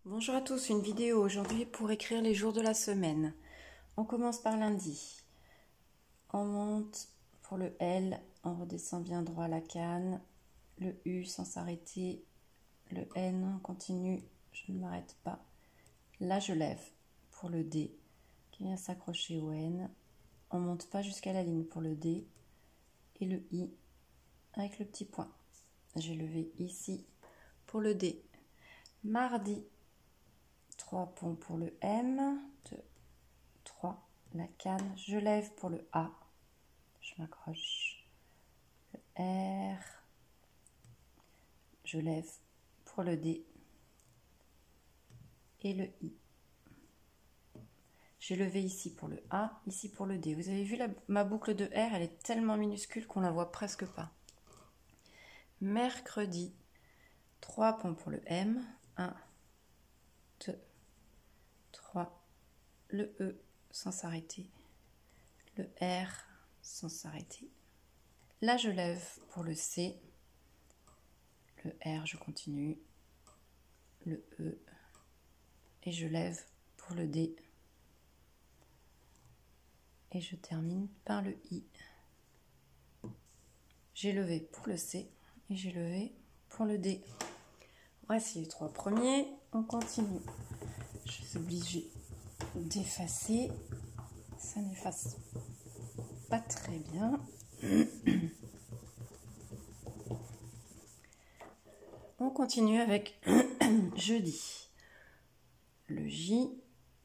Bonjour à tous, une vidéo aujourd'hui pour écrire les jours de la semaine. On commence par lundi. On monte pour le L, on redescend bien droit à la canne, le U sans s'arrêter, le N, on continue, je ne m'arrête pas. Là je lève pour le D qui vient s'accrocher au N. On monte pas jusqu'à la ligne pour le D et le I avec le petit point. J'ai levé ici pour le D. Mardi, 3 ponts pour le M, 2, 3, la canne, je lève pour le A, je m'accroche, le R, je lève pour le D et le I. J'ai levé ici pour le A, ici pour le D. Vous avez vu ma boucle de R, elle est tellement minuscule qu'on la voit presque pas. Mercredi, 3 ponts pour le M, 1, 2, 3, le E sans s'arrêter, le R sans s'arrêter. Là je lève pour le C, le R je continue, le E et je lève pour le D et je termine par le I. J'ai levé pour le C et j'ai levé pour le D. Voici les 3 premiers, on continue. Je suis obligée d'effacer, ça n'efface pas très bien. On continue avec jeudi. Le J,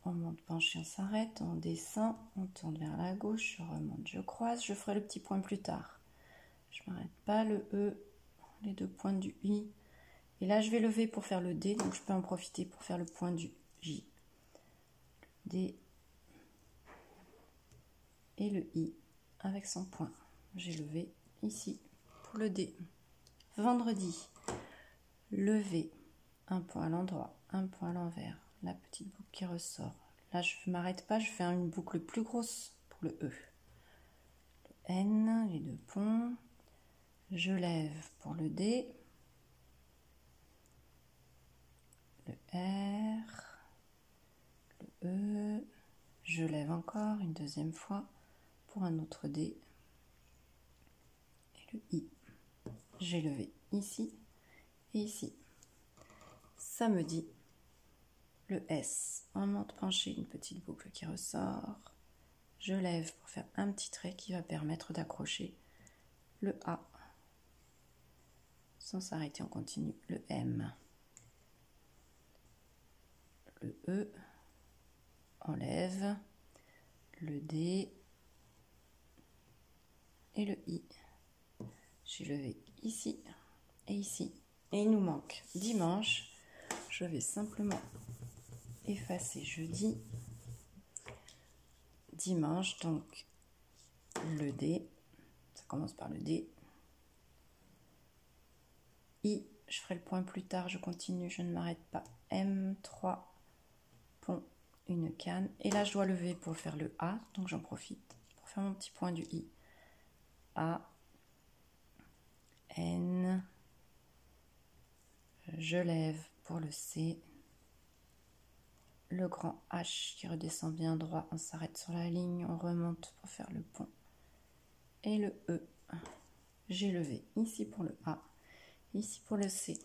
on monte penché, on s'arrête, on descend, on tourne vers la gauche, je remonte, je croise, je ferai le petit point plus tard. Je ne m'arrête pas, le E, les 2 points du I. Et là, je vais lever pour faire le D, donc je peux en profiter pour faire le point du J. Le D et le I avec son point. J'ai levé ici pour le D. Vendredi, lever, un point à l'endroit, un point à l'envers, la petite boucle qui ressort. Là, je ne m'arrête pas, je fais une boucle plus grosse pour le E. Le N, les 2 ponts. Je lève pour le D. Le R. Le E. Je lève encore une deuxième fois pour un autre D. Et le I. J'ai levé ici et ici. Samedi, le S, on monte penché, une petite boucle qui ressort. Je lève pour faire un petit trait qui va permettre d'accrocher le A. Sans s'arrêter, on continue. Le M, le E, on lève, le D et le I. J'ai levé ici et ici. Et il nous manque dimanche. Je vais simplement effacer jeudi. Dimanche, donc le D, ça commence par le D. I, je ferai le point plus tard, je continue, je ne m'arrête pas. M, 3, pont, une canne. Et là, je dois lever pour faire le A, donc j'en profite pour faire mon petit point du I. A, N, je lève pour le C. Le grand H qui redescend bien droit, on s'arrête sur la ligne, on remonte pour faire le pont. Et le E, j'ai levé ici pour le A, ici pour le C.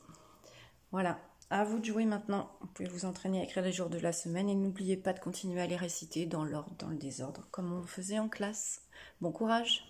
Voilà, à vous de jouer maintenant. Vous pouvez vous entraîner à écrire les jours de la semaine et n'oubliez pas de continuer à les réciter dans l'ordre, dans le désordre, comme on faisait en classe. Bon courage!